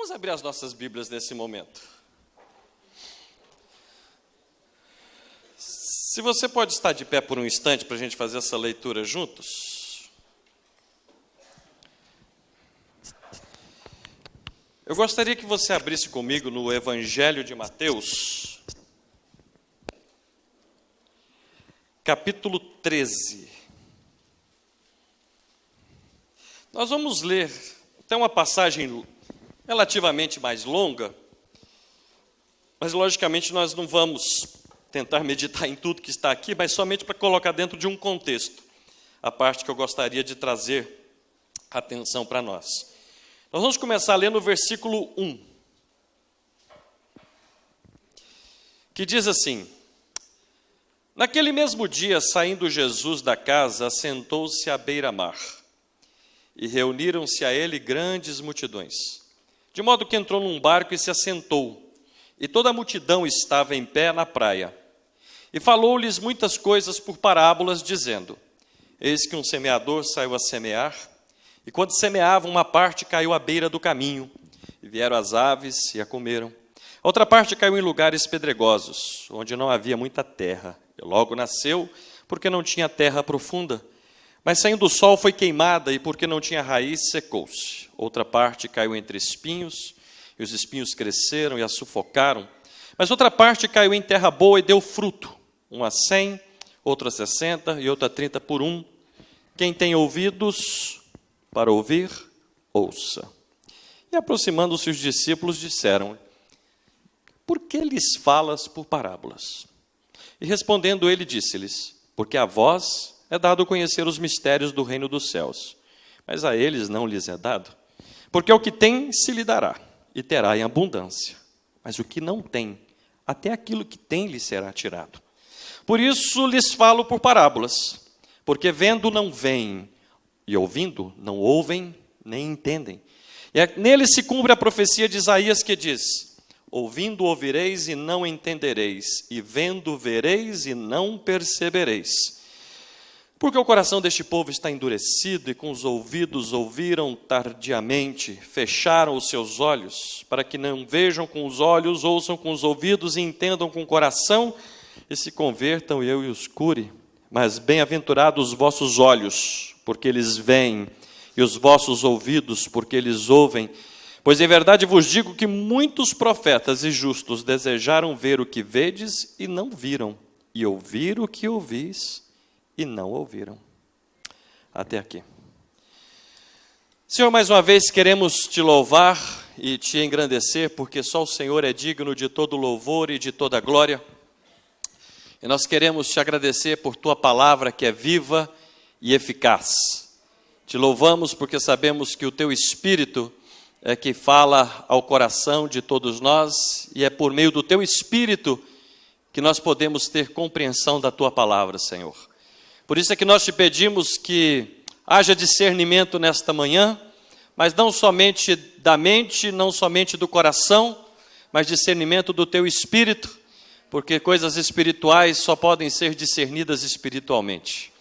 Vamos abrir as nossas Bíblias nesse momento. Se você pode estar de pé por um instante para a gente fazer essa leitura juntos. Eu gostaria que você abrisse comigo no Evangelho de Mateus, capítulo 13. Nós vamos ler até uma passagem relativamente mais longa, mas logicamente nós não vamos tentar meditar em tudo que está aqui, mas somente para colocar dentro de um contexto a parte que eu gostaria de trazer atenção para nós. Nós vamos começar a ler no versículo 1, que diz assim: Naquele mesmo dia, saindo Jesus da casa, assentou-se à beira-mar, e reuniram-se a ele grandes multidões, de modo que entrou num barco e se assentou, e toda a multidão estava em pé na praia. E falou-lhes muitas coisas por parábolas, dizendo: Eis que um semeador saiu a semear, e quando semeava, uma parte caiu à beira do caminho, e vieram as aves e a comeram. A outra parte caiu em lugares pedregosos, onde não havia muita terra, e logo nasceu, porque não tinha terra profunda. Mas saindo o sol foi queimada, e porque não tinha raiz, secou-se. Outra parte caiu entre espinhos, e os espinhos cresceram e a sufocaram. Mas outra parte caiu em terra boa e deu fruto, um a 100, outro a 60 e outro a 30 por um. Quem tem ouvidos para ouvir, ouça. E aproximando-se os discípulos, disseram: Por que lhes falas por parábolas? E respondendo ele, disse-lhes: Porque a vós é dado conhecer os mistérios do reino dos céus, mas a eles não lhes é dado. Porque o que tem se lhe dará, e terá em abundância. Mas o que não tem, até aquilo que tem lhe será tirado. Por isso lhes falo por parábolas, porque vendo não veem, e ouvindo não ouvem, nem entendem. E nele se cumpre a profecia de Isaías que diz: Ouvindo ouvireis e não entendereis, e vendo vereis e não percebereis. Porque o coração deste povo está endurecido, e com os ouvidos ouviram tardiamente, fecharam os seus olhos, para que não vejam com os olhos, ouçam com os ouvidos, e entendam com o coração, e se convertam e eu os cure. Mas bem-aventurados os vossos olhos, porque eles veem, e os vossos ouvidos, porque eles ouvem. Pois em verdade vos digo que muitos profetas e justos desejaram ver o que vedes e não viram, e ouvir o que ouvis e não ouviram. Até aqui. Senhor, mais uma vez queremos te louvar e te engrandecer, porque só o Senhor é digno de todo louvor e de toda glória. E nós queremos te agradecer por tua palavra que é viva e eficaz. Te louvamos porque sabemos que o teu Espírito é que fala ao coração de todos nós, e é por meio do teu Espírito que nós podemos ter compreensão da tua palavra, Senhor. Por isso é que nós te pedimos que haja discernimento nesta manhã, mas não somente da mente, não somente do coração, mas discernimento do teu Espírito, porque coisas espirituais só podem ser discernidas espiritualmente.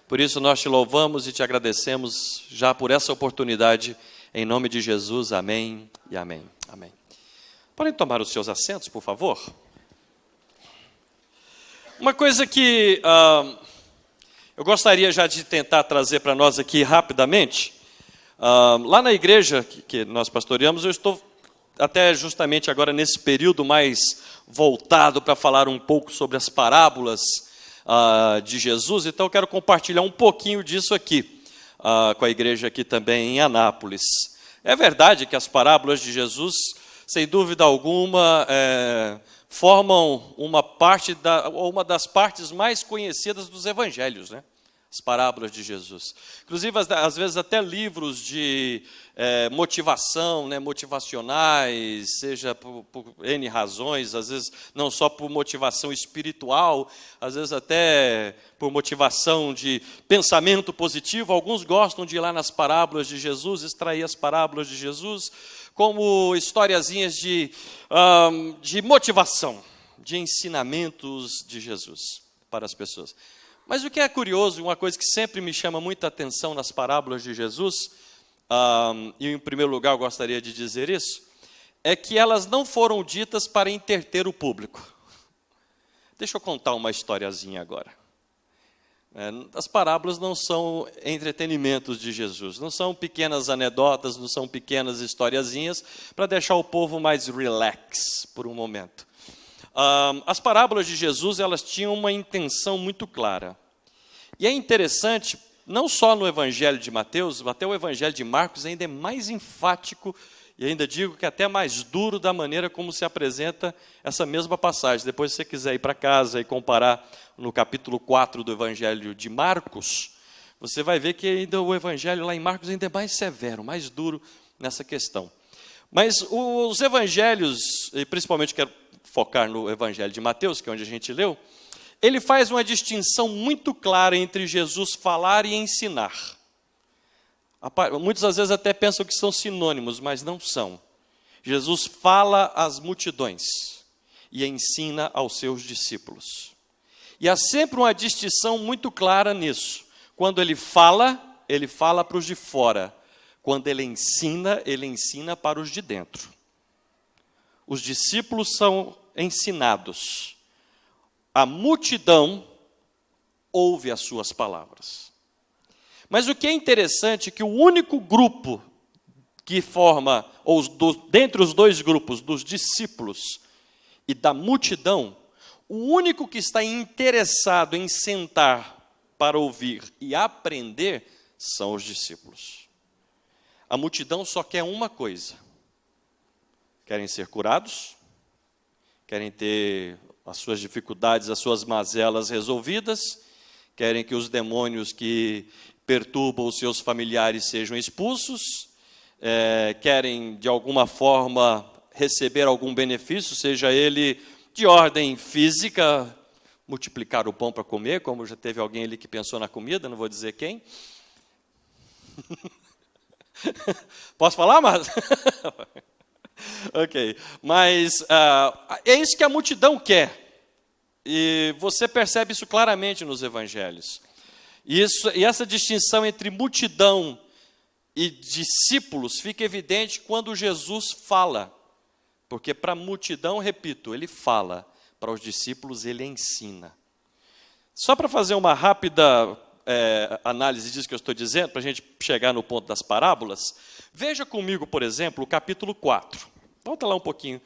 Por isso nós te louvamos e te agradecemos já por essa oportunidade, em nome de Jesus, amém e amém. Amém. Podem tomar os seus assentos, por favor? Uma coisa que eu gostaria já de tentar trazer para nós aqui rapidamente, lá na igreja que nós pastoreamos, eu estou até justamente agora nesse período mais voltado para falar um pouco sobre as parábolas de Jesus, então eu quero compartilhar um pouquinho disso aqui com a igreja aqui também em Anápolis. É verdade que as parábolas de Jesus, sem dúvida alguma, formam uma das partes mais conhecidas dos evangelhos, né? As parábolas de Jesus. Inclusive, às vezes, até livros de motivação, né, motivacionais, seja por N razões, às vezes não só por motivação espiritual, às vezes até por motivação de pensamento positivo. Alguns gostam de ir lá nas parábolas de Jesus, extrair as parábolas de Jesus, como historiazinhas de motivação, de ensinamentos de Jesus para as pessoas. Mas o que é curioso, uma coisa que sempre me chama muita atenção nas parábolas de Jesus, e em primeiro lugar eu gostaria de dizer isso, é que elas não foram ditas para entreter o público. Deixa eu contar uma historiazinha agora. As parábolas não são entretenimentos de Jesus, não são pequenas anedotas, não são pequenas historiazinhas para deixar o povo mais relax por um momento. As parábolas de Jesus, elas tinham uma intenção muito clara. E é interessante, não só no Evangelho de Mateus, até o Evangelho de Marcos ainda é mais enfático, e ainda digo que até mais duro da maneira como se apresenta essa mesma passagem. Depois, se você quiser ir para casa e comparar no capítulo 4 do Evangelho de Marcos, você vai ver que ainda o Evangelho lá em Marcos ainda é mais severo, mais duro nessa questão. Mas os evangelhos, e principalmente quero focar no Evangelho de Mateus, que é onde a gente leu, ele faz uma distinção muito clara entre Jesus falar e ensinar. Muitas das vezes até pensam que são sinônimos, mas não são. Jesus fala às multidões e ensina aos seus discípulos. E há sempre uma distinção muito clara nisso. Quando ele fala para os de fora. Quando ele ensina para os de dentro. Os discípulos são ensinados. A multidão ouve as suas palavras. Mas o que é interessante é que o único grupo que forma, dentre os dois grupos, dos discípulos e da multidão, o único que está interessado em sentar para ouvir e aprender são os discípulos. A multidão só quer uma coisa: querem ser curados, querem ter as suas dificuldades, as suas mazelas resolvidas, querem que os demônios que perturbam os seus familiares sejam expulsos, querem de alguma forma receber algum benefício, seja ele de ordem física, multiplicar o pão para comer, como já teve alguém ali que pensou na comida, não vou dizer quem. Posso falar, mas... Ok, mas é isso que a multidão quer, e você percebe isso claramente nos evangelhos. E essa distinção entre multidão e discípulos fica evidente quando Jesus fala, porque para a multidão, repito, ele fala, para os discípulos ele ensina. Só para fazer uma rápida análise disso que eu estou dizendo, para a gente chegar no ponto das parábolas, veja comigo, por exemplo, o capítulo 4. Volta lá um pouquinho,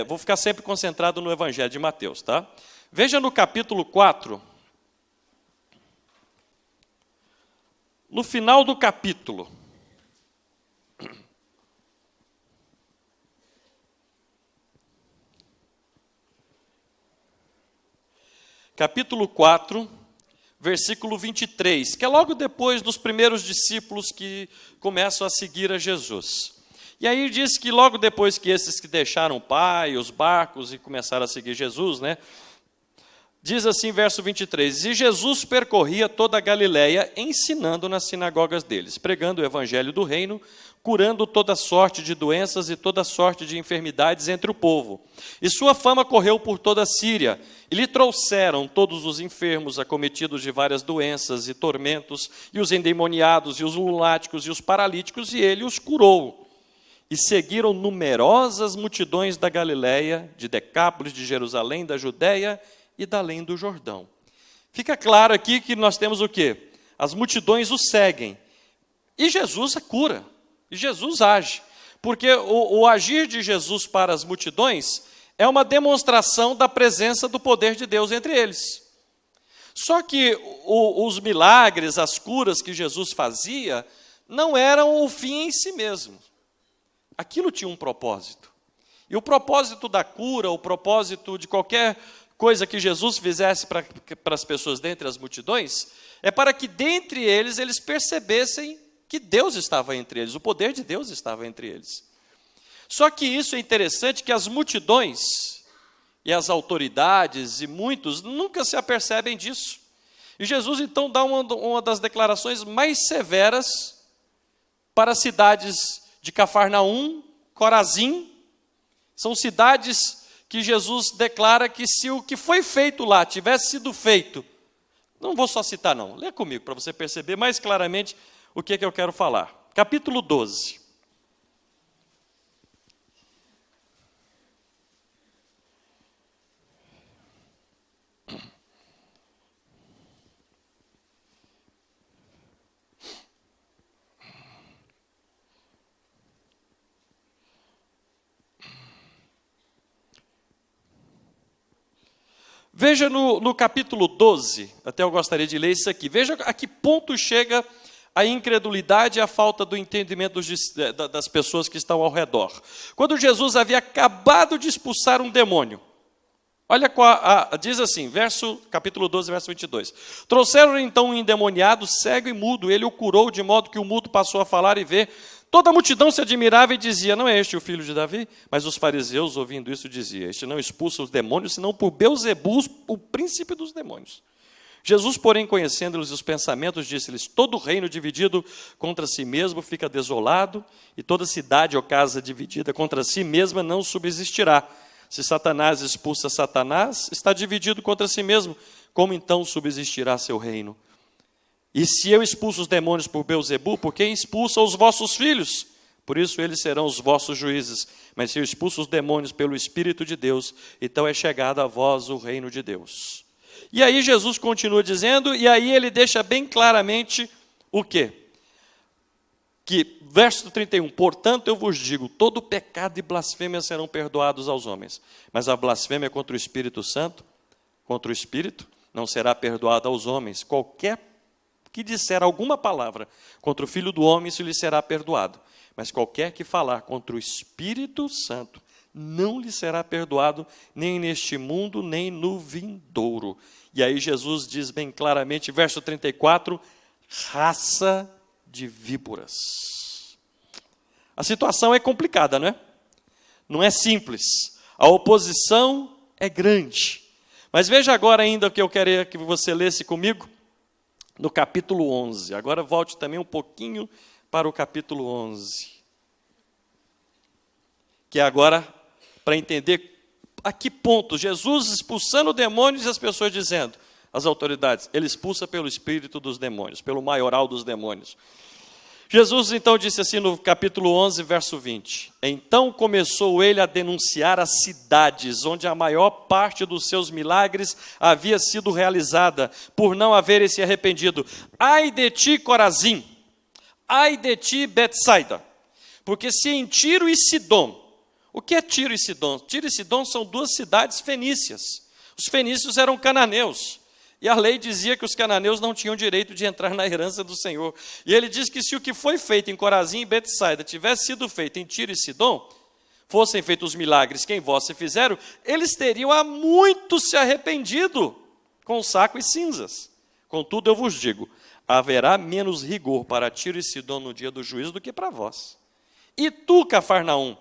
vou ficar sempre concentrado no Evangelho de Mateus, tá? Veja no capítulo 4, no final do capítulo, capítulo 4, versículo 23, que é logo depois dos primeiros discípulos que começam a seguir a Jesus. E aí diz que logo depois que esses que deixaram o pai, os barcos e começaram a seguir Jesus, né? Diz assim, verso 23, e Jesus percorria toda a Galileia, ensinando nas sinagogas deles, pregando o evangelho do reino, curando toda sorte de doenças e toda sorte de enfermidades entre o povo. E sua fama correu por toda a Síria, e lhe trouxeram todos os enfermos, acometidos de várias doenças e tormentos, e os endemoniados, e os lunáticos, e os paralíticos, e ele os curou. E seguiram numerosas multidões da Galileia, de Decápolis, de Jerusalém, da Judéia e da além do Jordão. Fica claro aqui que nós temos o quê? As multidões o seguem. E Jesus cura. E Jesus age. Porque o agir de Jesus para as multidões é uma demonstração da presença do poder de Deus entre eles. Só que os milagres, as curas que Jesus fazia, não eram o fim em si mesmo. Aquilo tinha um propósito. E o propósito da cura, o propósito de qualquer coisa que Jesus fizesse para as pessoas dentre as multidões, é para que dentre eles percebessem que Deus estava entre eles, o poder de Deus estava entre eles. Só que isso é interessante, que as multidões e as autoridades e muitos nunca se apercebem disso. E Jesus então dá uma das declarações mais severas para as cidades de Cafarnaum, Corazim. São cidades que Jesus declara que se o que foi feito lá tivesse sido feito, não vou só citar não, lê comigo para você perceber mais claramente o que eu quero falar. Capítulo 12. Veja no capítulo 12, até eu gostaria de ler isso aqui. Veja a que ponto chega a incredulidade e a falta do entendimento das pessoas que estão ao redor. Quando Jesus havia acabado de expulsar um demônio, olha, diz assim, capítulo 12, verso 22. Trouxeram então um endemoniado, cego e mudo, ele o curou de modo que o mudo passou a falar e ver. Toda a multidão se admirava e dizia, não é este o filho de Davi? Mas os fariseus, ouvindo isso, diziam, este não expulsa os demônios, senão por Beelzebul, o príncipe dos demônios. Jesus, porém, conhecendo-lhes os pensamentos, disse-lhes, todo reino dividido contra si mesmo fica desolado, e toda cidade ou casa dividida contra si mesma não subsistirá. Se Satanás expulsa Satanás, está dividido contra si mesmo, como então subsistirá seu reino? E se eu expulso os demônios por Beelzebul, por quem expulsa os vossos filhos? Por isso eles serão os vossos juízes. Mas se eu expulso os demônios pelo Espírito de Deus, então é chegado a vós o reino de Deus. E aí Jesus continua dizendo, e aí ele deixa bem claramente o quê? Que, verso 31, portanto eu vos digo, todo pecado e blasfêmia serão perdoados aos homens, mas a blasfêmia contra o Espírito Santo, contra o Espírito, não será perdoada aos homens. Qualquer que disser alguma palavra contra o Filho do Homem, isso lhe será perdoado. Mas qualquer que falar contra o Espírito Santo, não lhe será perdoado, nem neste mundo, nem no vindouro. E aí Jesus diz bem claramente, verso 34, raça de víboras. A situação é complicada, não é? Não é simples. A oposição é grande. Mas veja agora ainda o que eu queria que você lesse comigo, no capítulo 11. Agora volte também um pouquinho para o capítulo 11. Que é agora para entender a que ponto Jesus expulsando demônios e as pessoas dizendo, as autoridades, ele expulsa pelo espírito dos demônios, pelo maioral dos demônios. Jesus então disse assim no capítulo 11, verso 20. Então começou ele a denunciar as cidades onde a maior parte dos seus milagres havia sido realizada, por não haverem se arrependido. Ai de ti, Corazim! Ai de ti, Betsaida! Porque se em Tiro e Sidom, o que é Tiro e Sidom? Tiro e Sidom são duas cidades fenícias. Os fenícios eram cananeus. E a lei dizia que os cananeus não tinham direito de entrar na herança do Senhor. E ele diz que se o que foi feito em Corazim e Betsaida tivesse sido feito em Tiro e Sidom, fossem feitos os milagres que em vós se fizeram, eles teriam há muito se arrependido com saco e cinzas. Contudo, eu vos digo, haverá menos rigor para Tiro e Sidom no dia do juízo do que para vós. E tu, Cafarnaum,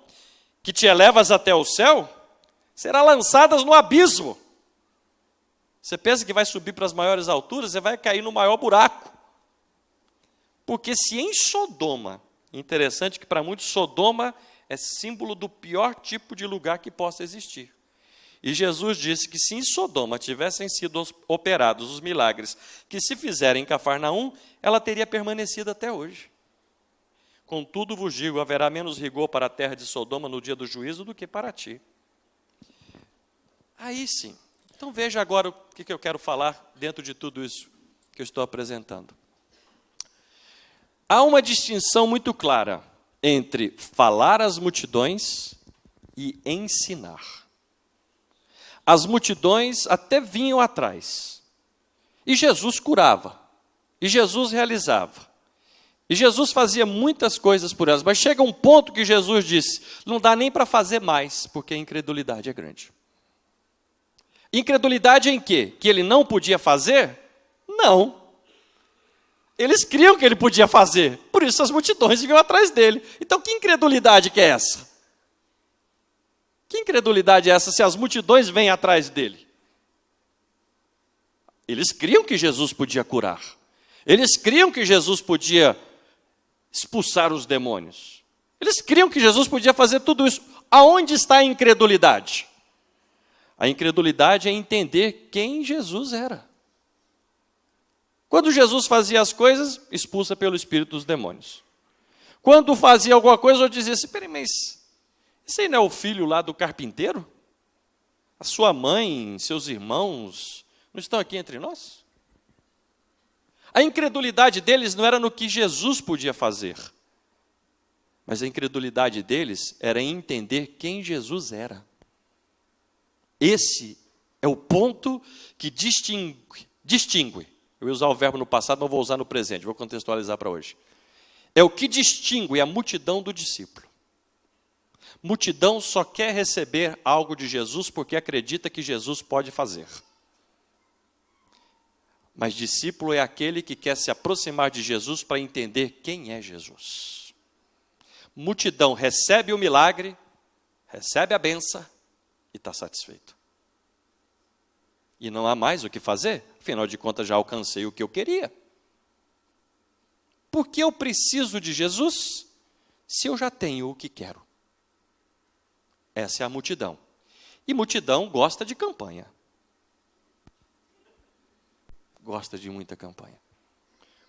que te elevas até o céu, será lançadas no abismo. Você pensa que vai subir para as maiores alturas, você vai cair no maior buraco. Porque se em Sodoma, interessante que para muitos Sodoma é símbolo do pior tipo de lugar que possa existir. E Jesus disse que se em Sodoma tivessem sido operados os milagres que se fizerem em Cafarnaum, ela teria permanecido até hoje. Contudo vos digo, haverá menos rigor para a terra de Sodoma no dia do juízo do que para ti. Aí sim. Então veja agora o que eu quero falar dentro de tudo isso que eu estou apresentando. Há uma distinção muito clara entre falar às multidões e ensinar. As multidões até vinham atrás. E Jesus curava. E Jesus realizava. E Jesus fazia muitas coisas por elas. Mas chega um ponto que Jesus disse, não dá nem para fazer mais, porque a incredulidade é grande. Incredulidade em quê? Que ele não podia fazer? Não. Eles criam que ele podia fazer. Por isso as multidões vinham atrás dele. Então que incredulidade que é essa? Que incredulidade é essa se as multidões vêm atrás dele? Eles criam que Jesus podia curar. Eles criam que Jesus podia expulsar os demônios. Eles criam que Jesus podia fazer tudo isso. Aonde está a incredulidade? A incredulidade é entender quem Jesus era. Quando Jesus fazia as coisas, expulsa pelo espírito dos demônios. Quando fazia alguma coisa, eu dizia assim, peraí, mas esse aí não é o filho lá do carpinteiro? A sua mãe, seus irmãos, não estão aqui entre nós? A incredulidade deles não era no que Jesus podia fazer, mas a incredulidade deles era em entender quem Jesus era. Esse É o ponto que distingue. Eu ia usar o verbo no passado, mas vou usar no presente, vou contextualizar para hoje. É o que distingue a multidão do discípulo. Multidão só quer receber algo de Jesus porque acredita que Jesus pode fazer. Mas discípulo é aquele que quer se aproximar de Jesus para entender quem é Jesus. Multidão recebe o milagre, recebe a bênção e está satisfeito. E não há mais o que fazer, afinal de contas já alcancei o que eu queria. Por que eu preciso de Jesus se eu já tenho o que quero? Essa é a multidão. E multidão gosta de campanha. Gosta de muita campanha.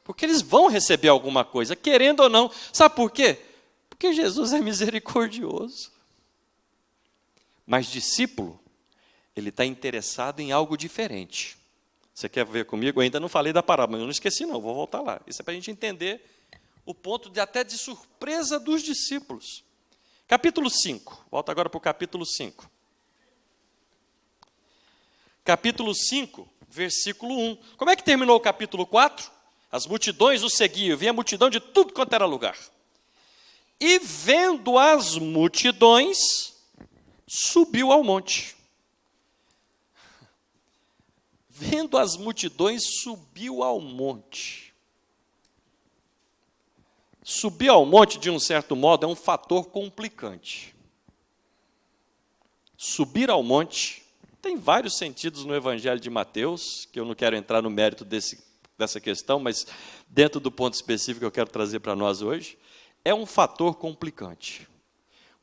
Porque eles vão receber alguma coisa, querendo ou não. Sabe por quê? Porque Jesus é misericordioso. Mas discípulo, ele está interessado em algo diferente. Você quer ver comigo? Eu ainda não falei da parábola, mas eu não esqueci não, vou voltar lá. Isso é para a gente entender o ponto até de surpresa dos discípulos. Capítulo 5, volta agora para o capítulo 5. Capítulo 5, versículo 1. Como é que terminou o capítulo 4? As multidões o seguiam, vinha multidão de tudo quanto era lugar. E vendo as multidões, subiu ao monte. Vendo as multidões, subiu ao monte. Subir ao monte, de um certo modo, é um fator complicante. Subir ao monte tem vários sentidos no Evangelho de Mateus, que eu não quero entrar no mérito dessa questão, mas dentro do ponto específico que eu quero trazer para nós hoje, é um fator complicante.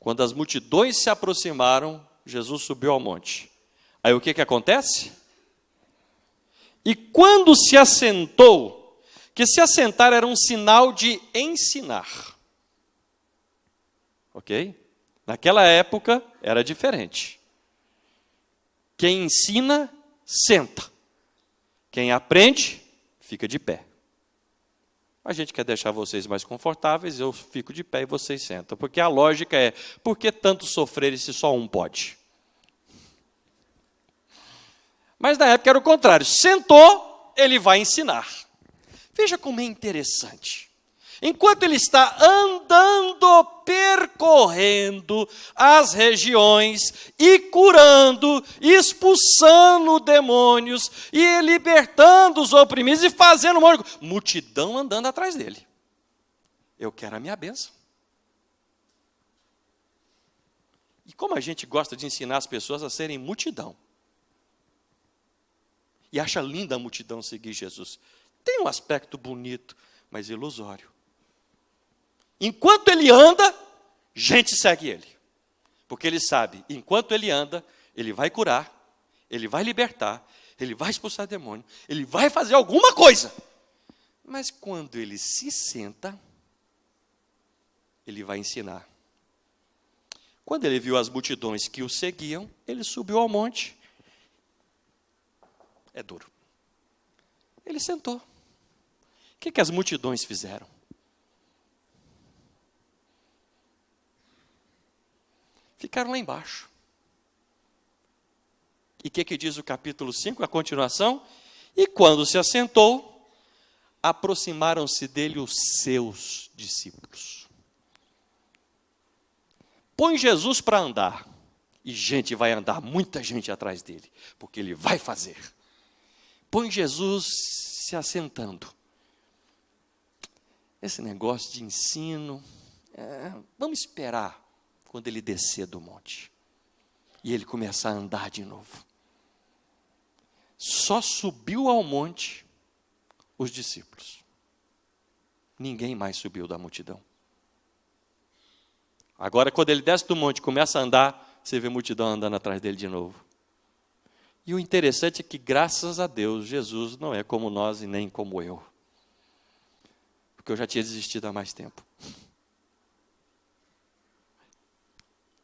Quando as multidões se aproximaram, Jesus subiu ao monte. Aí o que acontece? E quando se assentou, que se assentar era um sinal de ensinar. Ok? Naquela época era diferente. Quem ensina, senta. Quem aprende, fica de pé. A gente quer deixar vocês mais confortáveis, eu fico de pé e vocês sentam. Porque a lógica é, por que tanto sofrer se só um pode? Mas na época era o contrário. Sentou, ele vai ensinar. Veja como é interessante. Enquanto ele está andando, percorrendo as regiões e curando, expulsando demônios e libertando os oprimidos e fazendo multidão andando atrás dele. Eu quero a minha bênção. E como a gente gosta de ensinar as pessoas a serem multidão. E acha linda a multidão seguir Jesus. Tem um aspecto bonito, mas ilusório. Enquanto ele anda, gente segue ele. Porque ele sabe, enquanto ele anda, ele vai curar, ele vai libertar, ele vai expulsar demônio, ele vai fazer alguma coisa. Mas quando ele se senta, ele vai ensinar. Quando ele viu as multidões que o seguiam, ele subiu ao monte. É duro. Ele sentou. O que as multidões fizeram? Ficaram lá embaixo. E o que diz o capítulo 5, a continuação? E quando se assentou, aproximaram-se dele os seus discípulos. Põe Jesus para andar, e gente vai andar, muita gente atrás dele, porque ele vai fazer. Põe Jesus se assentando. Esse negócio de ensino, vamos esperar quando ele descer do monte. E ele começar a andar de novo. Só subiu ao monte os discípulos. Ninguém mais subiu da multidão. Agora, quando ele desce do monte e começa a andar, você vê a multidão andando atrás dele de novo. E o interessante é que, graças a Deus, Jesus não é como nós e nem como eu. Porque eu já tinha desistido há mais tempo.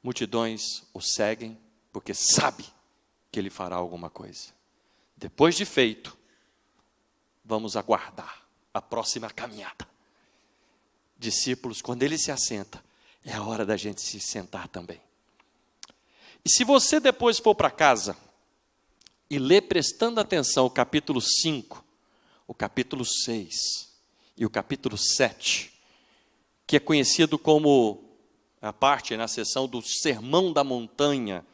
Multidões o seguem porque sabe que ele fará alguma coisa. Depois de feito, vamos aguardar a próxima caminhada. Discípulos, quando ele se assenta, é a hora da gente se sentar também. E se você depois for para casa, e lê prestando atenção o capítulo 5, o capítulo 6 e o capítulo 7, que é conhecido como a parte, na seção do Sermão da Montanha,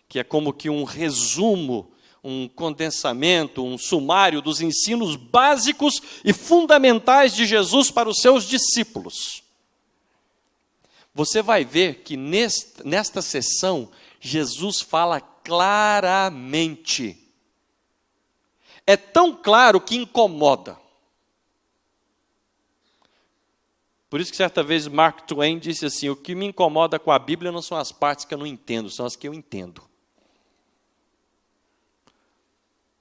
que é como que um resumo, um condensamento, um sumário dos ensinos básicos e fundamentais de Jesus para os seus discípulos. Você vai ver que nesta sessão, Jesus fala claramente. É tão claro que incomoda. Por isso que certa vez Mark Twain disse assim: o que me incomoda com a Bíblia não são as partes que eu não entendo, são as que eu entendo.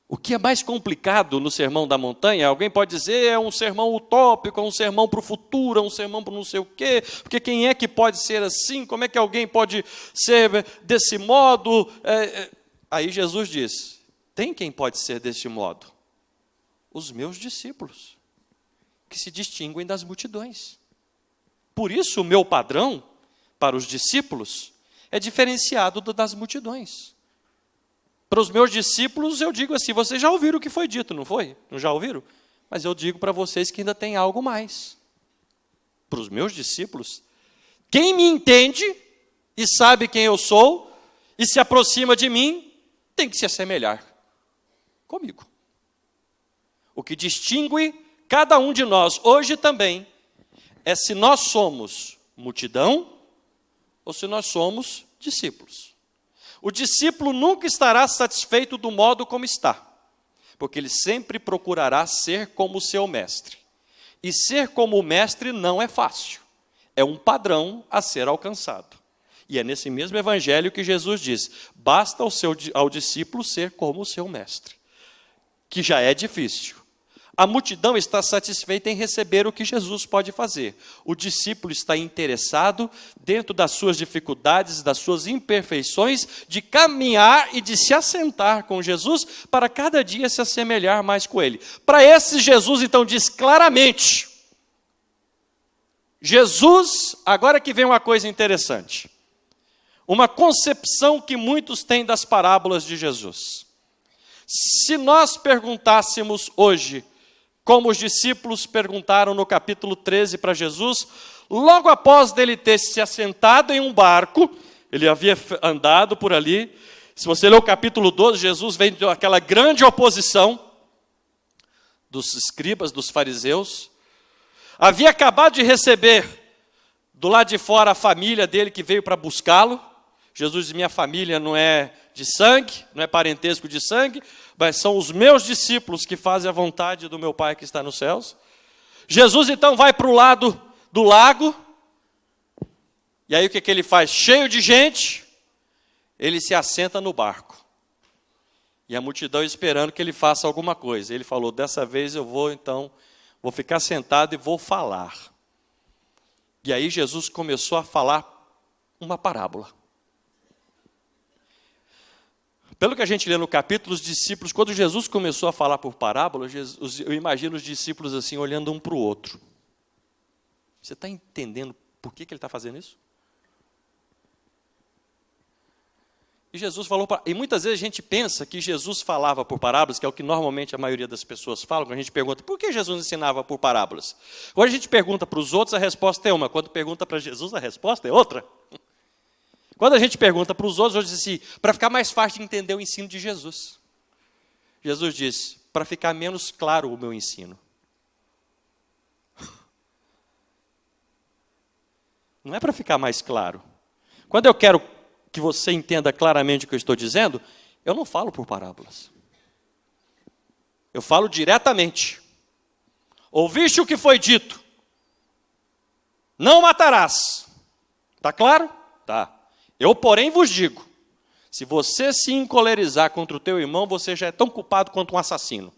O que é mais complicado no Sermão da Montanha, alguém pode dizer, é um sermão utópico, é um sermão para o futuro, é um sermão para não sei o quê, porque quem é que pode ser assim? Como é que alguém pode ser desse modo? Aí Jesus diz, tem quem pode ser desse modo? Os meus discípulos, que se distinguem das multidões. Por isso o meu padrão para os discípulos é diferenciado das multidões. Para os meus discípulos, eu digo assim, vocês já ouviram o que foi dito, não foi? Não já ouviram? Mas eu digo para vocês que ainda tem algo mais. Para os meus discípulos, quem me entende e sabe quem eu sou e se aproxima de mim, tem que se assemelhar comigo. O que distingue cada um de nós hoje também é se nós somos multidão ou se nós somos discípulos. O discípulo nunca estará satisfeito do modo como está, porque ele sempre procurará ser como o seu mestre. E ser como o mestre não é fácil, é um padrão a ser alcançado. E é nesse mesmo evangelho que Jesus diz, basta ao discípulo ser como o seu mestre, que já é difícil. A multidão está satisfeita em receber o que Jesus pode fazer. O discípulo está interessado, dentro das suas dificuldades, das suas imperfeições, de caminhar e de se assentar com Jesus, para cada dia se assemelhar mais com Ele. Para esses, Jesus então diz claramente, Jesus, agora que vem uma coisa interessante, uma concepção que muitos têm das parábolas de Jesus. Se nós perguntássemos hoje, como os discípulos perguntaram no capítulo 13 para Jesus, logo após dele ter se assentado em um barco, ele havia andado por ali, se você ler o capítulo 12, Jesus vem daquela grande oposição dos escribas, dos fariseus, havia acabado de receber do lado de fora a família dele que veio para buscá-lo. Jesus diz, minha família não é de sangue, não é parentesco de sangue, mas são os meus discípulos que fazem a vontade do meu Pai que está nos céus. Jesus então vai para o lado do lago, e aí o que ele faz? Cheio de gente, ele se assenta no barco. E a multidão esperando que ele faça alguma coisa. Ele falou, dessa vez eu vou ficar sentado e vou falar. E aí Jesus começou a falar uma parábola. Pelo que a gente lê no capítulo, os discípulos, quando Jesus começou a falar por parábola, eu imagino os discípulos assim, olhando um para o outro. Você está entendendo por que ele está fazendo isso? E Jesus falou, e muitas vezes a gente pensa que Jesus falava por parábolas, que é o que normalmente a maioria das pessoas falam, quando a gente pergunta, por que Jesus ensinava por parábolas? Quando a gente pergunta para os outros, a resposta é uma, quando pergunta para Jesus, a resposta é outra. Quando a gente pergunta para os outros, eu digo assim, para ficar mais fácil de entender o ensino de Jesus. Jesus diz, para ficar menos claro o meu ensino. Não é para ficar mais claro. Quando eu quero que você entenda claramente o que eu estou dizendo, eu não falo por parábolas. Eu falo diretamente. Ouviste o que foi dito? Não matarás. Está claro? Tá. Eu, porém, vos digo, se você se encolerizar contra o teu irmão, você já é tão culpado quanto um assassino.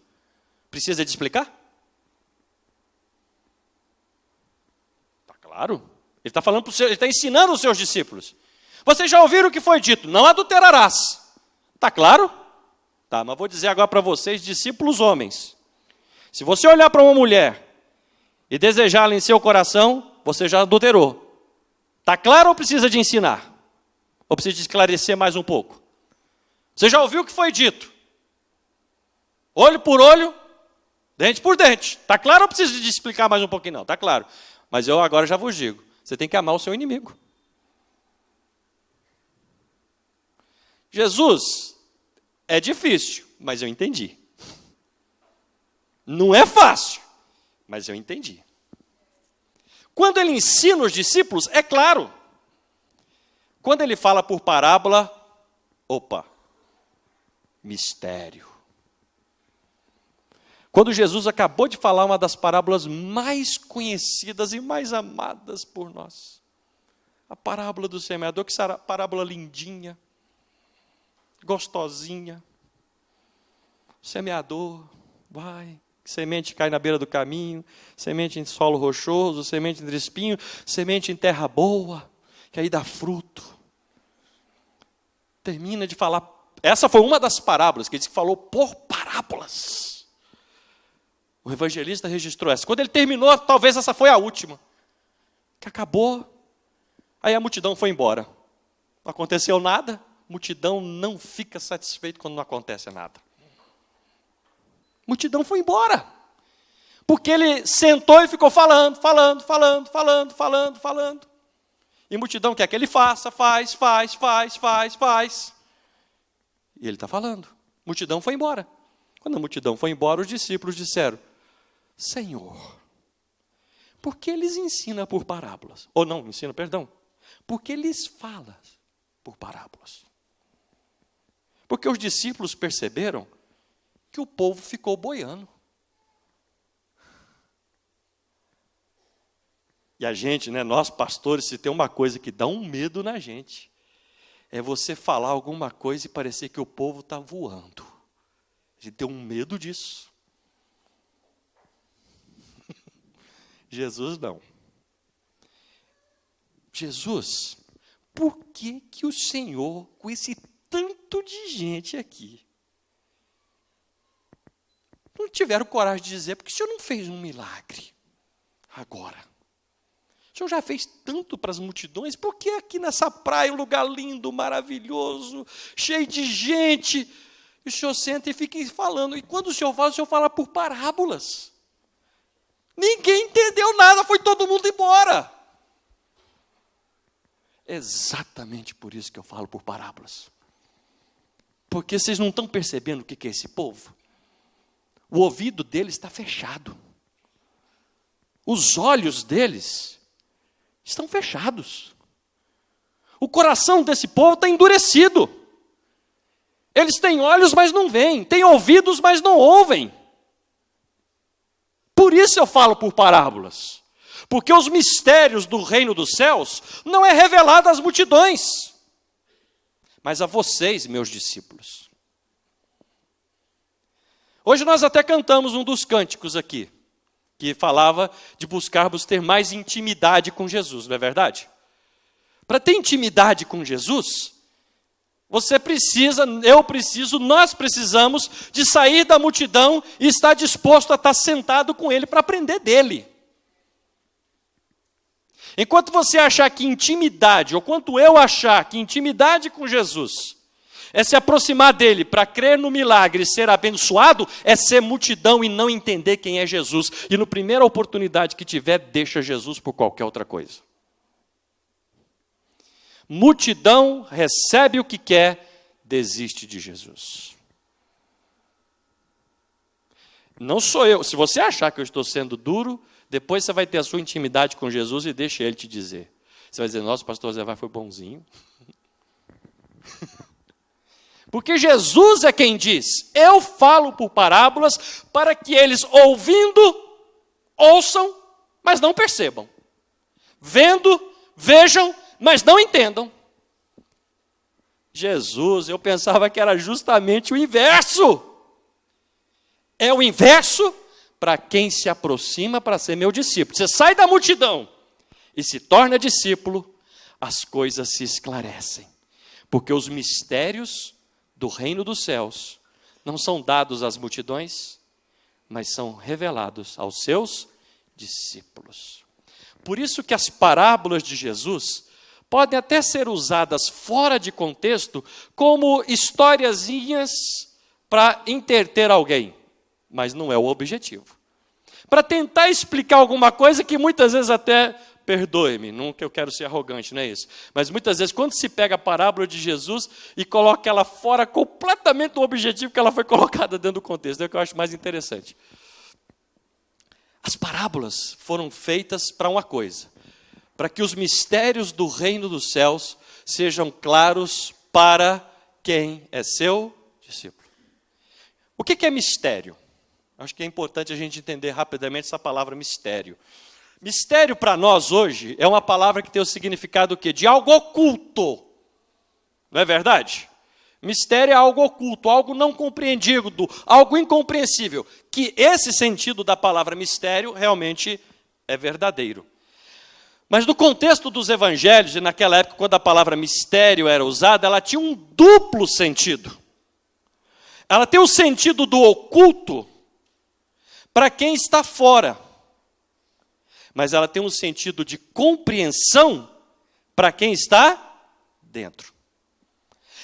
Precisa de explicar? Está claro? Ele está falando ele está ensinando os seus discípulos. Vocês já ouviram o que foi dito, não adulterarás. Está claro? Tá, mas vou dizer agora para vocês, discípulos homens. Se você olhar para uma mulher e desejá-la em seu coração, você já adulterou. Está claro ou precisa de ensinar? Ou precisa de esclarecer mais um pouco? Você já ouviu o que foi dito? Olho por olho, dente por dente. Está claro ou preciso de explicar mais um pouquinho? Não, está claro. Mas eu agora já vos digo, você tem que amar o seu inimigo. Jesus, é difícil, mas eu entendi. Não é fácil, mas eu entendi. Quando ele ensina os discípulos, é claro. Quando ele fala por parábola, opa, mistério. Quando Jesus acabou de falar uma das parábolas mais conhecidas e mais amadas por nós, a parábola do semeador, que será parábola lindinha, gostosinha. O semeador vai, semente cai na beira do caminho, semente em solo rochoso, semente entre espinho, semente em terra boa, que aí dá fruto. Termina de falar, essa foi uma das parábolas, que ele disse que falou por parábolas. O evangelista registrou essa. Quando ele terminou, talvez essa foi a última. Que acabou, aí a multidão foi embora. Não aconteceu nada, a multidão não fica satisfeita quando não acontece nada. A multidão foi embora. Porque ele sentou e ficou falando. E a multidão quer que ele faça, faz. E ele está falando. A multidão foi embora. Quando a multidão foi embora, os discípulos disseram, Senhor, por que eles ensinam por parábolas? Ou não, ensina, perdão. Por que eles falam por parábolas? Porque os discípulos perceberam que o povo ficou boiando. E a gente, nós pastores, se tem uma coisa que dá um medo na gente, é você falar alguma coisa e parecer que o povo está voando. A gente tem um medo disso. Jesus não. Jesus, por que o Senhor, com esse tanto de gente aqui, não tiveram coragem de dizer, porque o Senhor não fez um milagre agora? O Senhor já fez tanto para as multidões, por que aqui nessa praia, um lugar lindo, maravilhoso, cheio de gente, o Senhor senta e fica falando, e quando o Senhor fala por parábolas. Ninguém entendeu nada, foi todo mundo embora. Exatamente por isso que eu falo por parábolas. Porque vocês não estão percebendo o que é esse povo? O ouvido deles está fechado. Os olhos deles estão fechados. O coração desse povo está endurecido. Eles têm olhos, mas não veem. Têm ouvidos, mas não ouvem. Por isso eu falo por parábolas. Porque os mistérios do reino dos céus não é revelado às multidões, mas a vocês, meus discípulos. Hoje nós até cantamos um dos cânticos aqui, que falava de buscarmos ter mais intimidade com Jesus, não é verdade? Para ter intimidade com Jesus, você precisa, eu preciso, nós precisamos de sair da multidão e estar disposto a estar sentado com Ele para aprender dEle. Enquanto você achar que intimidade, ou quanto eu achar que intimidade com Jesus é se aproximar dEle para crer no milagre e ser abençoado, é ser multidão e não entender quem é Jesus. E na primeira oportunidade que tiver, deixa Jesus por qualquer outra coisa. Multidão recebe o que quer, desiste de Jesus. Não sou eu. Se você achar que eu estou sendo duro, depois você vai ter a sua intimidade com Jesus e deixa Ele te dizer. Você vai dizer, nossa, o pastor Zé Vai foi bonzinho. Porque Jesus é quem diz, eu falo por parábolas para que eles ouvindo, ouçam, mas não percebam. Vendo, vejam, mas não entendam. Jesus, eu pensava que era justamente o inverso. É o inverso para quem se aproxima para ser meu discípulo. Você sai da multidão e se torna discípulo, as coisas se esclarecem. Porque os mistérios do reino dos céus não são dados às multidões, mas são revelados aos seus discípulos. Por isso que as parábolas de Jesus podem até ser usadas fora de contexto como historiazinhas para entreter alguém. mas não é o objetivo. Para tentar explicar alguma coisa que muitas vezes até, perdoe-me, não que eu quero ser arrogante, não é isso, mas muitas vezes quando se pega a parábola de Jesus e coloca ela fora completamente do objetivo que ela foi colocada dentro do contexto, é o que eu acho mais interessante. As parábolas foram feitas para uma coisa, para que os mistérios do reino dos céus sejam claros para quem é seu discípulo. O que é mistério? Acho que é importante a gente entender rapidamente essa palavra mistério. Mistério para nós hoje é uma palavra que tem o significado o quê? De algo oculto. Não é verdade? Mistério é algo oculto, algo não compreendido, algo incompreensível. Que esse sentido da palavra mistério realmente é verdadeiro. Mas no contexto dos evangelhos, e naquela época, quando a palavra mistério era usada, ela tinha um duplo sentido. Ela tem o sentido do oculto para quem está fora. Mas ela tem um sentido de compreensão para quem está dentro.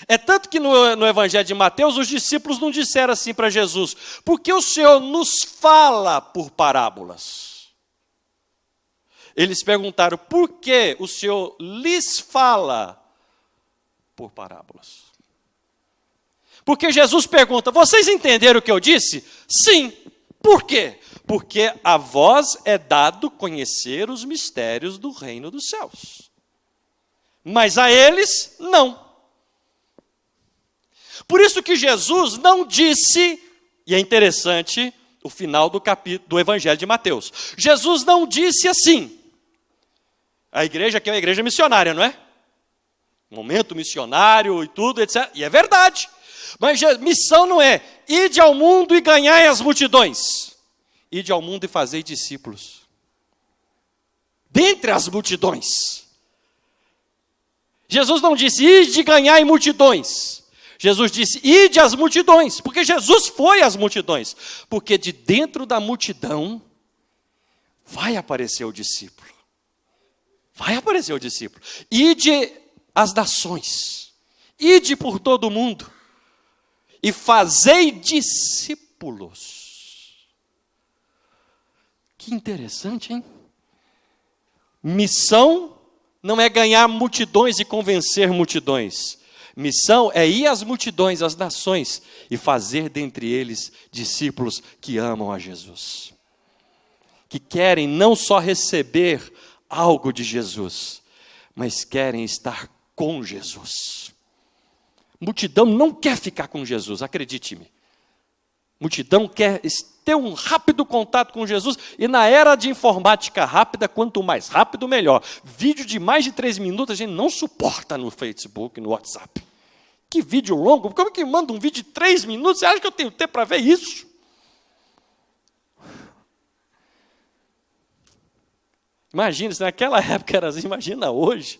É tanto que no Evangelho de Mateus, os discípulos não disseram assim para Jesus: porque o Senhor nos fala por parábolas. Eles perguntaram: por que o Senhor lhes fala por parábolas? Porque Jesus pergunta: vocês entenderam o que eu disse? Sim. Por quê? Porque a vós é dado conhecer os mistérios do reino dos céus. Mas a eles, não. Por isso que Jesus não disse, e é interessante o final do capítulo do Evangelho de Mateus. Jesus não disse assim. A igreja aqui é uma igreja missionária, não é? Momento missionário e tudo, etc. E é verdade. Mas missão não é ide ao mundo e ganhai as multidões. Ide ao mundo e fazei discípulos. Dentre as multidões. Jesus não disse ide e ganhai multidões. Jesus disse ide às multidões. Porque Jesus foi às multidões. Porque de dentro da multidão vai aparecer o discípulo. Vai aparecer o discípulo. Ide às nações. Ide por todo o mundo. E fazei discípulos. Que interessante, hein? Missão não é ganhar multidões e convencer multidões. Missão é ir às multidões, às nações, e fazer dentre eles discípulos que amam a Jesus. Que querem não só receber algo de Jesus, mas querem estar com Jesus. Multidão não quer ficar com Jesus, acredite-me. Multidão quer ter um rápido contato com Jesus, e na era de informática rápida, quanto mais rápido, melhor. Vídeo de mais de 3 minutos a gente não suporta no Facebook, no WhatsApp. Que vídeo longo, como que manda um vídeo de 3 minutos? Você acha que eu tenho tempo para ver isso? Imagina, se naquela época era assim, imagina hoje.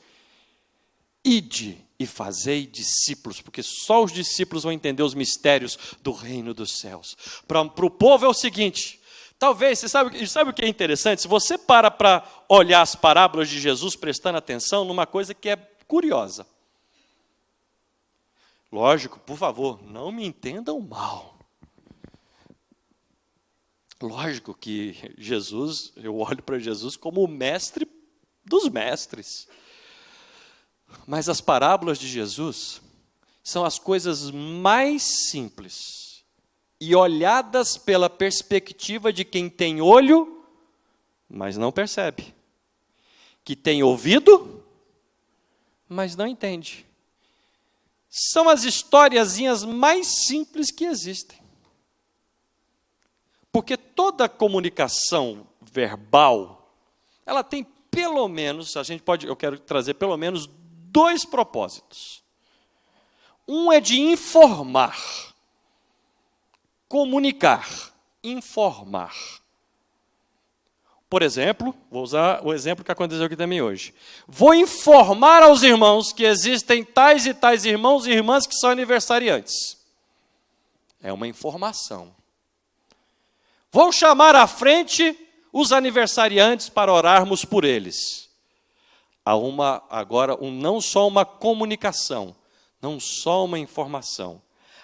Ide e fazei discípulos, porque só os discípulos vão entender os mistérios do reino dos céus. Para o povo é o seguinte, talvez, você sabe o que é interessante? Se você para olhar as parábolas de Jesus, prestando atenção numa coisa que é curiosa. Lógico, por favor, não me entendam mal. Lógico que Jesus, eu olho para Jesus como o mestre dos mestres. Mas as parábolas de Jesus são as coisas mais simples e olhadas pela perspectiva de quem tem olho, mas não percebe. Que tem ouvido, mas não entende. São as historiazinhas mais simples que existem. Porque toda comunicação verbal, ela tem pelo menos, eu quero trazer pelo menos 2 propósitos. Um é de informar, comunicar, informar. Por exemplo, vou usar o exemplo que aconteceu aqui também hoje. Vou informar aos irmãos que existem tais e tais irmãos e irmãs que são aniversariantes. É uma informação. Vou chamar à frente os aniversariantes para orarmos por eles. Há agora não só uma comunicação, não só uma informação.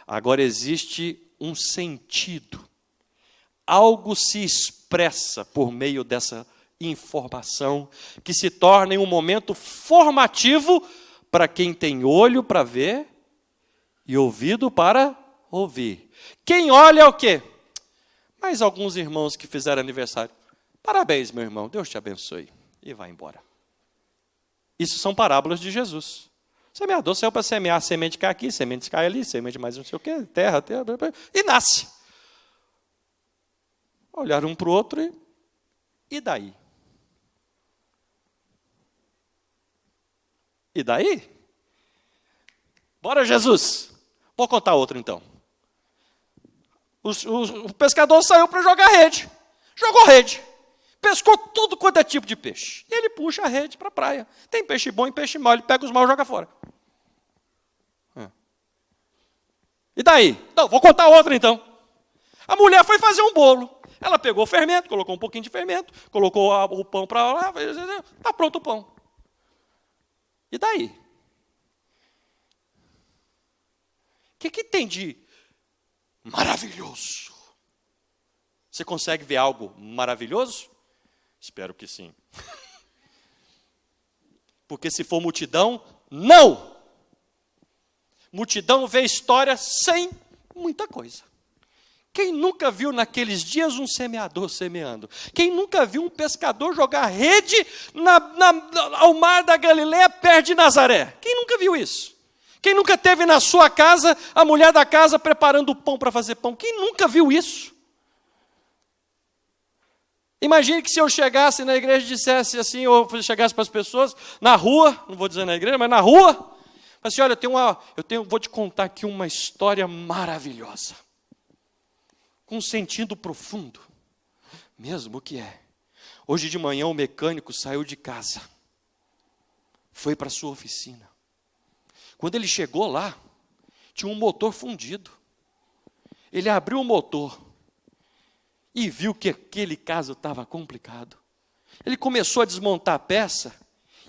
Agora existe um sentido. algo se expressa por meio dessa informação, que se torna em um momento formativo para quem tem olho para ver e ouvido para ouvir. Quem olha é o quê? Mais alguns irmãos que fizeram aniversário. Parabéns, meu irmão, Deus te abençoe. E vai embora. Isso são parábolas de Jesus. O semeador saiu para semear, a semente cai aqui, semente cai ali, semente mais não sei o quê, terra, e nasce. Olharam um para o outro e daí? E daí? Bora, Jesus. Vou contar outro então. O pescador saiu para jogar rede. Jogou rede. Pescou tudo quanto é tipo de peixe. E ele puxa a rede para a praia. Tem peixe bom e peixe mau. Ele pega os maus e joga fora. E daí? Não, vou contar outra então. A mulher foi fazer um bolo. Ela pegou o fermento, colocou um pouquinho de fermento, colocou o pão para lá, está pronto o pão. E daí? O que tem de maravilhoso? Você consegue ver algo maravilhoso? Espero que sim. Porque se for multidão, não! Multidão vê história sem muita coisa. Quem nunca viu naqueles dias um semeador semeando? Quem nunca viu um pescador jogar rede ao mar da Galileia, perto de Nazaré? Quem nunca viu isso? Quem nunca teve na sua casa a mulher da casa preparando o pão para fazer pão? Quem nunca viu isso? Imagine que se eu chegasse na igreja e dissesse assim, ou chegasse para as pessoas na rua, não vou dizer na igreja, mas na rua, assim, olha, vou te contar aqui uma história maravilhosa, com um sentido profundo. Mesmo o que é? Hoje de manhã o mecânico saiu de casa, foi para a sua oficina. Quando ele chegou lá, tinha um motor fundido. Ele abriu o motor e viu que aquele caso estava complicado. Ele começou a desmontar a peça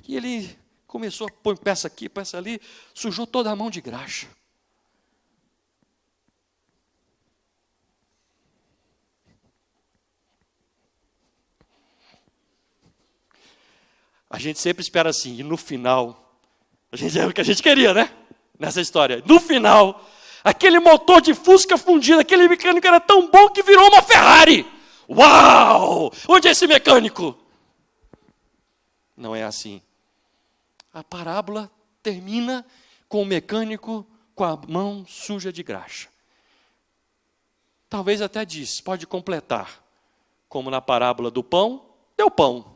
e ele começou a pôr peça aqui, peça ali, sujou toda a mão de graxa. A gente sempre espera assim, e no final, é o que a gente queria, né? Nessa história. No final, aquele motor de Fusca fundido, aquele mecânico era tão bom que virou uma Ferrari. Uau! Onde é esse mecânico? Não é assim. A parábola termina com o mecânico com a mão suja de graxa. Talvez até diz, pode completar. Como na parábola do pão, deu pão.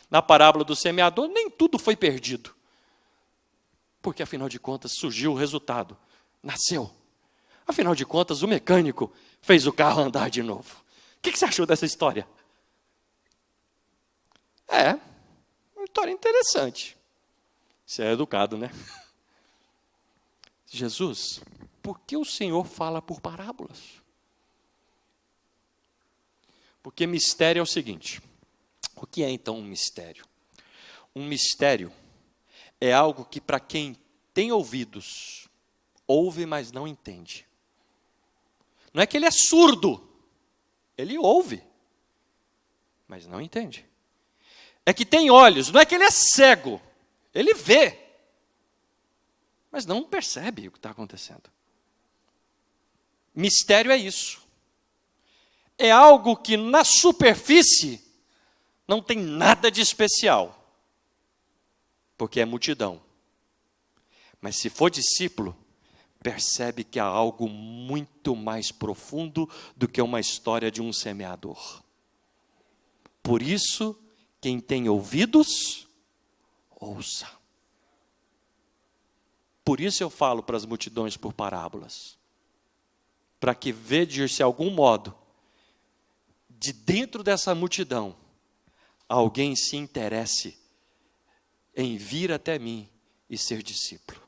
Na parábola do semeador, nem tudo foi perdido. Porque, afinal de contas, surgiu o resultado. Nasceu. Afinal de contas, o mecânico fez o carro andar de novo. O que você achou dessa história? Uma história interessante. Você é educado, né? Jesus, por que o Senhor fala por parábolas? Porque mistério é o seguinte. O que é então um mistério? Um mistério é algo que para quem tem ouvidos, ouve, mas não entende. Não é que ele é surdo, ele ouve, mas não entende. É que tem olhos, não é que ele é cego, ele vê, mas não percebe o que está acontecendo. Mistério é isso. É algo que na superfície não tem nada de especial, porque é multidão. Mas se for discípulo, percebe que há algo muito mais profundo do que uma história de um semeador. Por isso, quem tem ouvidos, ouça. Por isso eu falo para as multidões por parábolas. Para que veja se algum modo, de dentro dessa multidão, alguém se interesse em vir até mim e ser discípulo.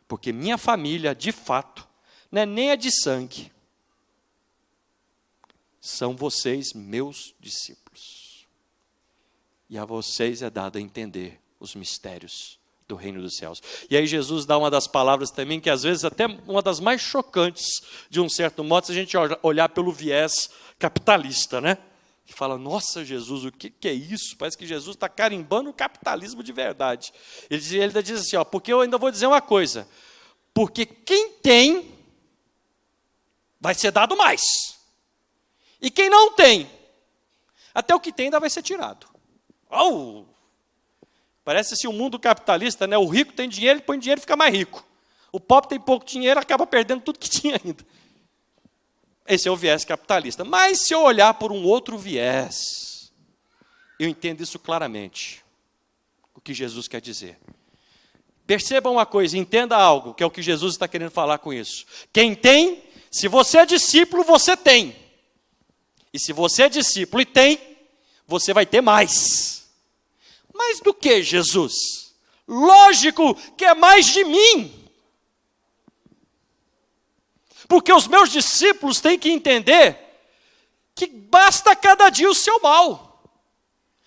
Porque minha família, de fato, não é nem a de sangue. São vocês meus discípulos. E a vocês é dado a entender os mistérios do reino dos céus. E aí Jesus dá uma das palavras também, que às vezes até uma das mais chocantes, de um certo modo, se a gente olhar pelo viés capitalista, né? Que fala, nossa, Jesus, o que é isso? Parece que Jesus está carimbando o capitalismo de verdade. Ele ainda diz assim, ó, porque eu ainda vou dizer uma coisa, porque quem tem, vai ser dado mais. E quem não tem, até o que tem ainda vai ser tirado. Oh! Parece assim o mundo capitalista, né? O rico tem dinheiro, ele põe dinheiro e fica mais rico. O pobre tem pouco dinheiro, acaba perdendo tudo que tinha ainda. Esse é o viés capitalista. Mas se eu olhar por um outro viés, eu entendo isso claramente. O que Jesus quer dizer. Perceba uma coisa, entenda algo, que é o que Jesus está querendo falar com isso. Quem tem, se você é discípulo, você tem. E se você é discípulo e tem, você vai ter mais. Mais do que, Jesus? Lógico que é mais de mim. Porque os meus discípulos têm que entender que basta cada dia o seu mal.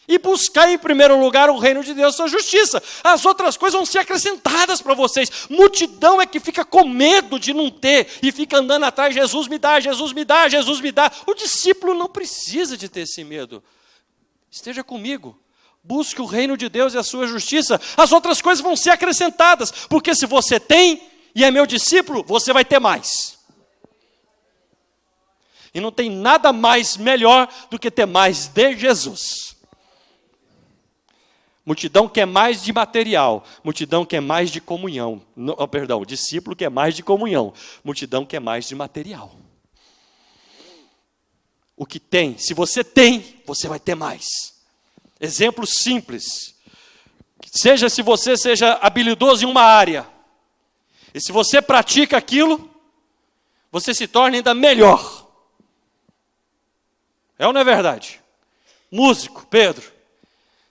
E buscar em primeiro lugar o reino de Deus e a sua justiça. As outras coisas vão ser acrescentadas para vocês. Multidão é que fica com medo de não ter e fica andando atrás, Jesus me dá, Jesus me dá, Jesus me dá. O discípulo não precisa de ter esse medo. Esteja comigo. Busque o reino de Deus e a sua justiça. As outras coisas vão ser acrescentadas. Porque se você tem e é meu discípulo, você vai ter mais. E não tem nada mais melhor do que ter mais de Jesus. Multidão quer mais de material, multidão quer mais de comunhão. O discípulo quer mais de comunhão, multidão quer mais de material. O que tem, se você tem, você vai ter mais. Exemplo simples. Se você seja habilidoso em uma área, e se você pratica aquilo, você se torna ainda melhor. É ou não é verdade? Músico, Pedro.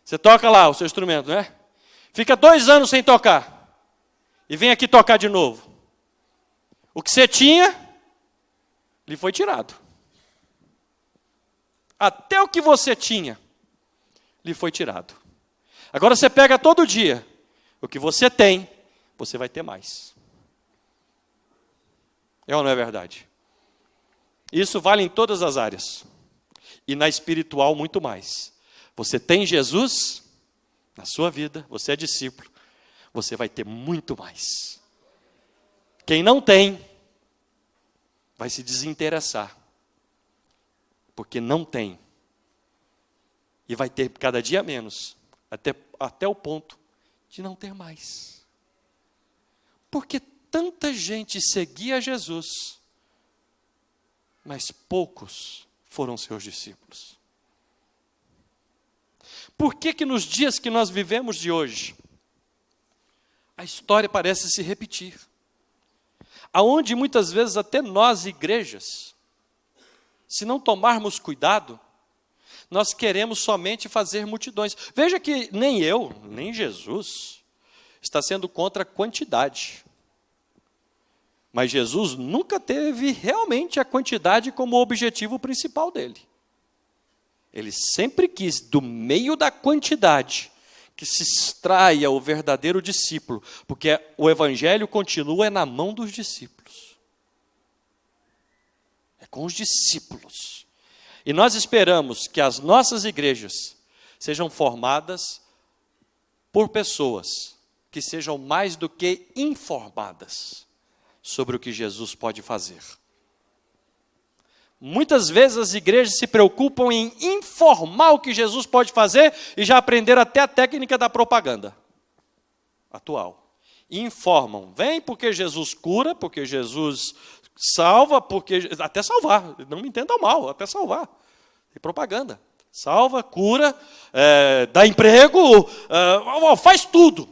Você toca lá o seu instrumento, né? Fica 2 anos sem tocar. E vem aqui tocar de novo. O que você tinha, lhe foi tirado. Até o que você tinha, lhe foi tirado. Agora você pega todo dia. O que você tem, você vai ter mais. É ou não é verdade? Isso vale em todas as áreas. E na espiritual muito mais. Você tem Jesus na sua vida, você é discípulo, você vai ter muito mais. Quem não tem, vai se desinteressar, porque não tem. E vai ter cada dia menos, até o ponto de não ter mais. Porque tanta gente seguia Jesus, mas poucos foram seus discípulos. Por que nos dias que nós vivemos de hoje, a história parece se repetir? Aonde muitas vezes até nós, igrejas, se não tomarmos cuidado, nós queremos somente fazer multidões. Veja que nem eu, nem Jesus, está sendo contra a quantidade. Mas Jesus nunca teve realmente a quantidade como objetivo principal dele. Ele sempre quis, do meio da quantidade, que se extraia o verdadeiro discípulo, porque o evangelho continua na mão dos discípulos. É com os discípulos. E nós esperamos que as nossas igrejas sejam formadas por pessoas que sejam mais do que informadas sobre o que Jesus pode fazer. Muitas vezes as igrejas se preocupam em informar o que Jesus pode fazer e já aprenderam até a técnica da propaganda atual. Informam, vem porque Jesus cura, porque Jesus salva, porque até salvar, não me entendam mal, até salvar. Tem propaganda. Salva, cura, dá emprego, faz tudo.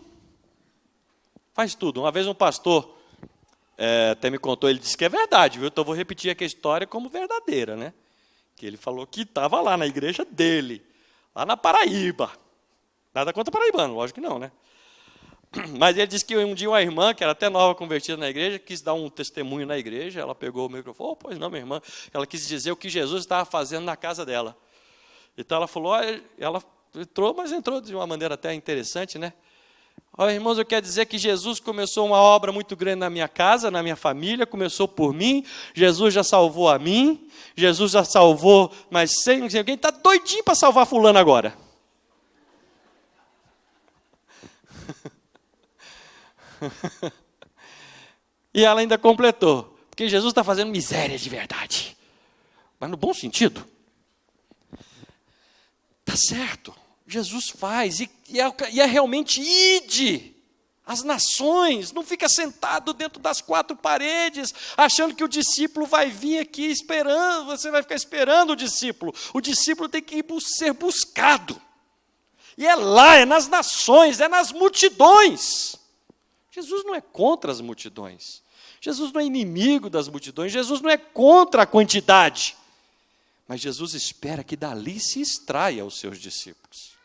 Faz tudo. Uma vez um pastor até me contou, ele disse que é verdade, viu? Então eu vou repetir aqui a história como verdadeira, né? Que ele falou que estava lá na igreja dele, lá na Paraíba. Nada contra paraibano, lógico que não, né? Mas ele disse que um dia uma irmã, que era até nova convertida na igreja, quis dar um testemunho na igreja, ela pegou o microfone, pois não, minha irmã, ela quis dizer o que Jesus estava fazendo na casa dela. Então ela falou, ela entrou, mas entrou de uma maneira até interessante, né? Olha, irmãos, eu quero dizer que Jesus começou uma obra muito grande na minha casa, na minha família, começou por mim, Jesus já salvou a mim, Jesus já salvou mais 100, alguém está doidinho para salvar fulano agora. E ela ainda completou, porque Jesus está fazendo miséria de verdade, mas no bom sentido. Está certo, Jesus faz, e é realmente ide às nações, não fica sentado dentro das quatro paredes, achando que o discípulo vai vir aqui esperando, você vai ficar esperando o discípulo tem que ser buscado, e é lá, é nas nações, é nas multidões. Jesus não é contra as multidões, Jesus não é inimigo das multidões, Jesus não é contra a quantidade, mas Jesus espera que dali se extraia os seus discípulos.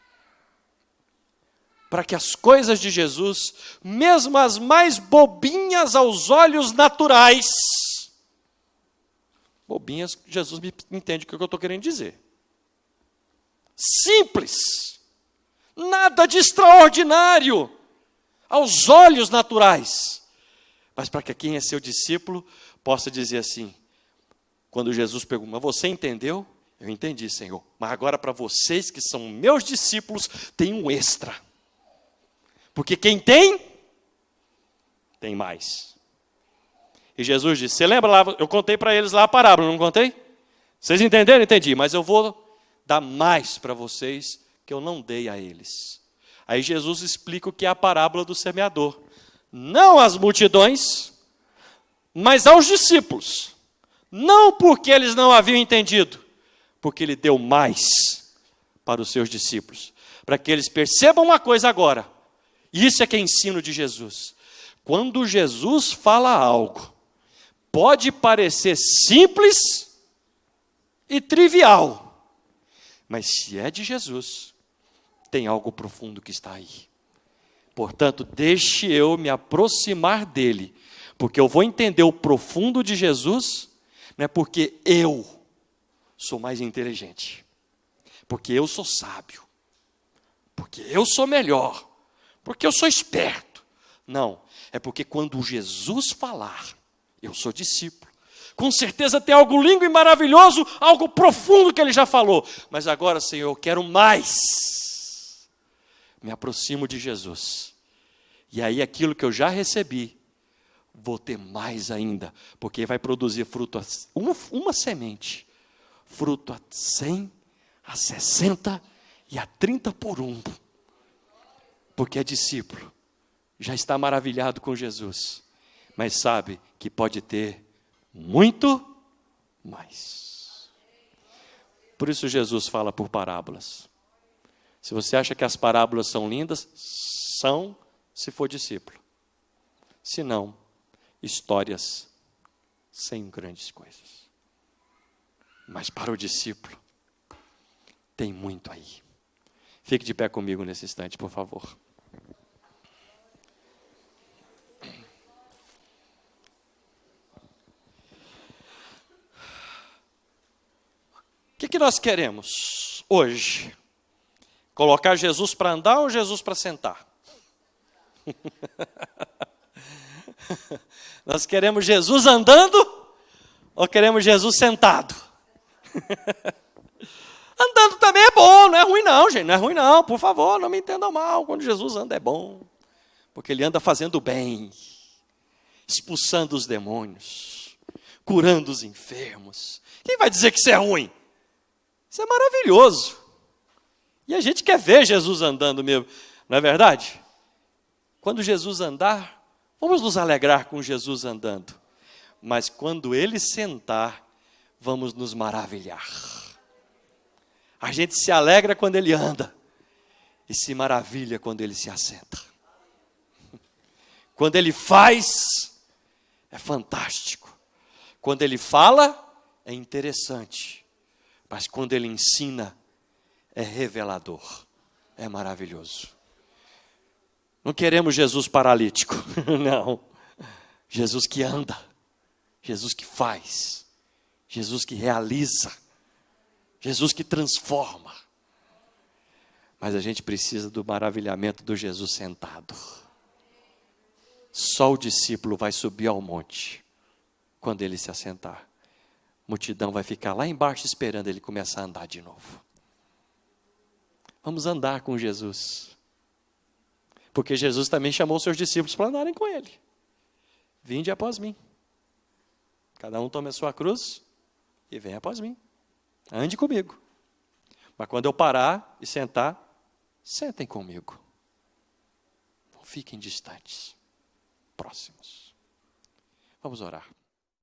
Para que as coisas de Jesus, mesmo as mais bobinhas aos olhos naturais, bobinhas, Jesus me entende o que eu estou querendo dizer. Simples, nada de extraordinário aos olhos naturais, mas para que quem é seu discípulo possa dizer assim, quando Jesus pergunta, mas você entendeu? Eu entendi, Senhor, mas agora para vocês que são meus discípulos, tem um extra, porque quem tem mais. E Jesus disse, você lembra lá, eu contei para eles lá a parábola, não contei? Vocês entenderam? Entendi, mas eu vou dar mais para vocês que eu não dei a eles. Aí Jesus explica o que é a parábola do semeador. Não às multidões, mas aos discípulos. Não porque eles não haviam entendido, porque ele deu mais para os seus discípulos. Para que eles percebam uma coisa agora. Isso é que é ensino de Jesus. Quando Jesus fala algo, pode parecer simples e trivial, mas se é de Jesus, tem algo profundo que está aí. Portanto, deixe eu me aproximar dele, porque eu vou entender o profundo de Jesus, não é porque eu sou mais inteligente, porque eu sou sábio, porque eu sou melhor, porque eu sou esperto. Não, é porque quando Jesus falar, eu sou discípulo. Com certeza tem algo lindo e maravilhoso, algo profundo que ele já falou. Mas agora, Senhor, eu quero mais. Me aproximo de Jesus. E aí aquilo que eu já recebi, vou ter mais ainda. Porque vai produzir fruto, uma semente. Fruto a 100, a 60 e a 30 por um. Porque é discípulo. Já está maravilhado com Jesus. Mas sabe que pode ter muito mais. Por isso Jesus fala por parábolas. Se você acha que as parábolas são lindas, são se for discípulo. Se não, histórias sem grandes coisas. Mas para o discípulo, tem muito aí. Fique de pé comigo nesse instante, por favor. O que nós queremos hoje? Colocar Jesus para andar ou Jesus para sentar? Nós queremos Jesus andando ou queremos Jesus sentado? Andando também é bom, não é ruim não, gente, não é ruim não, por favor, não me entendam mal, quando Jesus anda é bom, porque ele anda fazendo bem, expulsando os demônios, curando os enfermos. Quem vai dizer que isso é ruim? Isso é maravilhoso. E a gente quer ver Jesus andando mesmo, não é verdade? Quando Jesus andar, vamos nos alegrar com Jesus andando. Mas quando ele sentar, vamos nos maravilhar. A gente se alegra quando ele anda e se maravilha quando ele se assenta. Quando ele faz, é fantástico. Quando ele fala, é interessante. Mas quando ele ensina, é revelador, é maravilhoso. Não queremos Jesus paralítico, não. Jesus que anda, Jesus que faz, Jesus que realiza, Jesus que transforma. Mas a gente precisa do maravilhamento do Jesus sentado. Só o discípulo vai subir ao monte quando ele se assentar. A multidão vai ficar lá embaixo esperando ele começar a andar de novo. Vamos andar com Jesus. Porque Jesus também chamou seus discípulos para andarem com ele. Vinde após mim. Cada um tome a sua cruz e vem após mim. Ande comigo. Mas quando eu parar e sentar, sentem comigo. Não fiquem distantes. Próximos. Vamos orar.